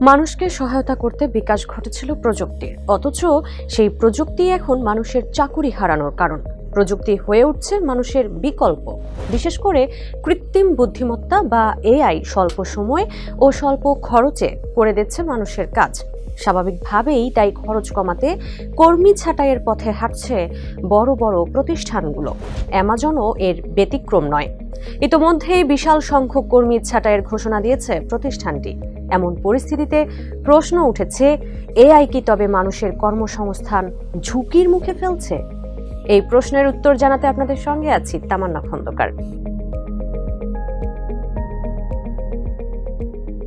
মানুষকে সহায়তা করতে বিকাশ ঘটেছিল প্রযুক্তির, অথচ সেই প্রযুক্তি এখন মানুষের চাকুরি হারানোর কারণ। প্রযুক্তি হয়ে উঠছে মানুষের বিকল্প। বিশেষ করে কৃত্রিম বুদ্ধিমত্তা বা এআই স্বল্প সময় ও স্বল্প খরচে করে দিচ্ছে মানুষের কাজ। স্বাভাবিকভাবেই তাই খরচ কমাতে কর্মী ছাঁটাইয়ের পথে হাঁটছে বড় বড় প্রতিষ্ঠানগুলো। অ্যামাজনও এর ব্যতিক্রম নয়। ইতোমধ্যেই বিশাল সংখ্যক কর্মী ছাঁটাইয়ের ঘোষণা দিয়েছে প্রতিষ্ঠানটি। এমন পরিস্থিতিতে প্রশ্ন উঠেছে, এআই কি তবে মানুষের কর্মসংস্থান ঝুঁকির মুখে ফেলছে? এই প্রশ্নের উত্তর জানাতে আপনাদের সঙ্গে আছি তামান্না খন্দকার।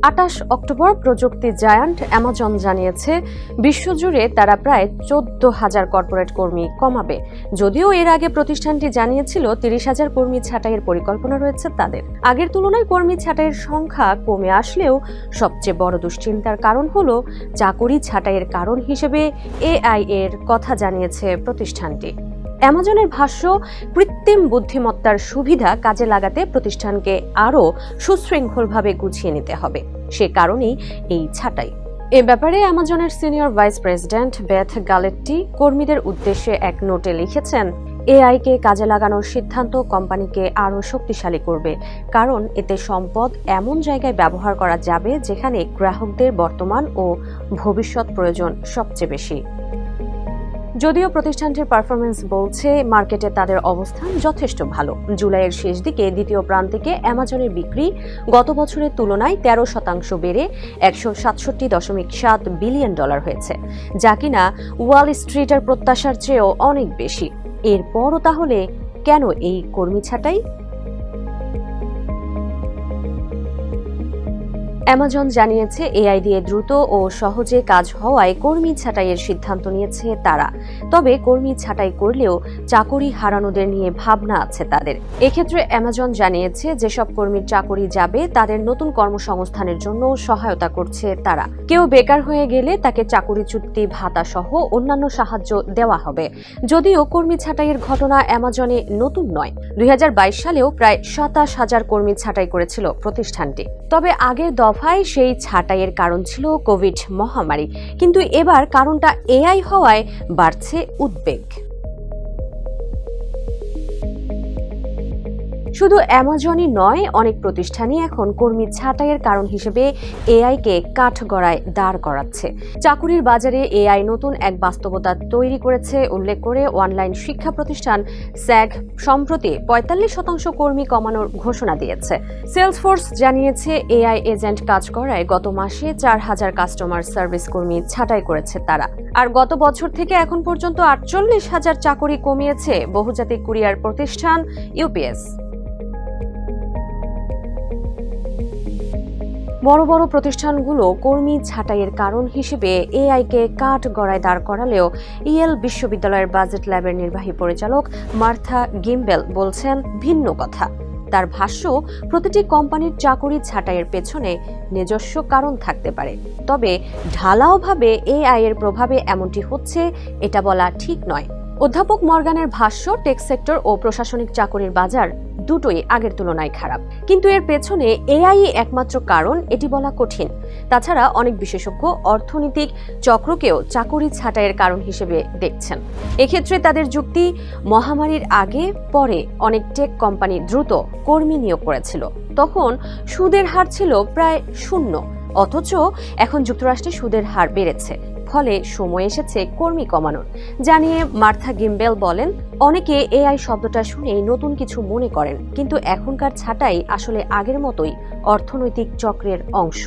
28 অক্টোবর প্রযুক্তি জায়ান্ট অ্যামাজন জানিয়েছে বিশ্বজুড়ে তারা প্রায় 14,000 কর্পোরেট কর্মী কমাবে। যদিও এর আগে প্রতিষ্ঠানটি জানিয়েছিল 30,000 কর্মী ছাঁটাইয়ের পরিকল্পনা রয়েছে তাদের। আগের তুলনায় কর্মী ছাঁটাইয়ের সংখ্যা কমে আসলেও সবচেয়ে বড় দুশ্চিন্তার কারণ হলো চাকুরি ছাঁটাইয়ের কারণ হিসেবে এআই এর কথা জানিয়েছে প্রতিষ্ঠানটি। অ্যামাজনের ভাষ্য, কৃত্রিম বুদ্ধিমত্তার সুবিধা কাজে লাগাতে প্রতিষ্ঠানকে আরও সুশৃঙ্খলভাবে গুছিয়ে নিতে হবে। সে কারণেই এই ছাঁটাই। এ ব্যাপারে অ্যামাজনের সিনিয়র ভাইস প্রেসিডেন্ট বেথ গালেট্টি কর্মীদের উদ্দেশ্যে এক নোটে লিখেছেন, এআইকে কাজে লাগানোর সিদ্ধান্ত কোম্পানিকে আরও শক্তিশালী করবে, কারণ এতে সম্পদ এমন জায়গায় ব্যবহার করা যাবে যেখানে গ্রাহকদের বর্তমান ও ভবিষ্যৎ প্রয়োজন সবচেয়ে বেশি। যদিও প্রতিষ্ঠানটির পারফরমেন্স বলছে মার্কেটে তাদের অবস্থান যথেষ্ট ভালো। জুলাইয়ের শেষ দিকে দ্বিতীয় প্রান্তিকে অ্যামাজনের বিক্রি গত বছরের তুলনায় 13% বেড়ে $167.7 বিলিয়ন হয়েছে, যা কিনা ওয়াল স্ট্রিটের প্রত্যাশার চেয়েও অনেক বেশি। এরপরও তাহলে কেন এই কর্মী ছাঁটাই? অ্যামাজন জানিয়েছে এআই দিয়ে দ্রুত ও সহজে কাজ হওয়ায় কর্মী ছাঁটাইয়ের সিদ্ধান্ত নিয়েছে তারা। তবে কর্মী ছাঁটাই করলেও চাকরি হারানোদের নিয়ে ভাবনা আছে তাদের। এক্ষেত্রে অ্যামাজন জানিয়েছে যেসব কর্মীর চাকরি যাবে তাদের নতুন কর্মসংস্থানের জন্য সহায়তা করছে তারা। কেউ বেকার হয়ে গেলে তাকে চাকরি চুক্তি, ভাতা সহ অন্যান্য সাহায্য দেওয়া হবে। যদিও কর্মী ছাঁটাইয়ের ঘটনা অ্যামাজনে নতুন নয়। 2022 সালেও প্রায় 27,000 কর্মী ছাঁটাই করেছিল প্রতিষ্ঠানটি। তবে আগের দফায় সেই ছাঁটাইয়ের কারণ ছিল কোভিড মহামারী, কিন্তু এবার কারণটা এআই হওয়ায় বাড়ছে উদ্বেগ। শুধু অ্যামাজনই নয়, অনেক প্রতিষ্ঠানই এখন কর্মী ছাঁটাইয়ের কারণ হিসেবে এআইকে কাঠগড়ায় দাঁড় করাচ্ছে। চাকুরির বাজারে এআই নতুন এক বাস্তবতা তৈরি করেছে উল্লেখ করে অনলাইন শিক্ষা প্রতিষ্ঠান স্যাগ সম্প্রতি 45% কর্মী কমানোর ঘোষণা দিয়েছে। সেলসফোর্স জানিয়েছে এআই এজেন্ট কাজ করায় গত মাসে 4,000 কাস্টমার সার্ভিস কর্মী ছাঁটাই করেছে তারা। আর গত বছর থেকে এখন পর্যন্ত 48,000 চাকরি কমিয়েছে বহুজাতিক কুরিয়ার প্রতিষ্ঠান ইউপিএস। বড় বড় প্রতিষ্ঠানগুলো কর্মী ছাঁটাইয়ের কারণ হিসেবে এআইকে কাঠগড়ায় দাঁড় করালেও ইয়েল বিশ্ববিদ্যালয়ের বাজেট ল্যাবের নির্বাহী পরিচালক মার্থা গিম্বেল বলছেন ভিন্ন কথা। তার ভাষ্য, প্রতিটি কোম্পানির চাকরি ছাঁটাইয়ের পেছনে নিজস্ব কারণ থাকতে পারে, তবে ঢালাওভাবে এআই এর প্রভাবে এমনটি হচ্ছে এটা বলা ঠিক নয়। অধ্যাপক মর্গানের ভাষ্য, টেক সেক্টর ও প্রশাসনিক চাকরির বাজার দুটোই আগের তুলনায় খারাপ, কিন্তু এর পেছনে এআই একমাত্র কারণ এটি বলা কঠিন। তাছাড়া অনেক বিশেষজ্ঞ অর্থনৈতিক চক্রকেও চাকরি ছাঁটাইয়ের কারণ হিসেবে দেখছেন। এক্ষেত্রে তাদের যুক্তি, মহামারীর আগে পরে অনেক টেক কোম্পানি দ্রুত কর্মী নিয়োগ করেছিল, তখন সুদের হার ছিল প্রায় 0, অথচ এখন যুক্তরাষ্ট্রে সুদের হার বেড়েছে, ফলে সময় এসেছে কর্মী কমানোর। জানিয়ে মার্থা গিম্বেল বলেন, অনেকে এআই শব্দটা শুনেই নতুন কিছু মনে করেন, কিন্তু এখনকার ছাঁটাই আসলে আগের মতোই অর্থনৈতিক চক্রের অংশ।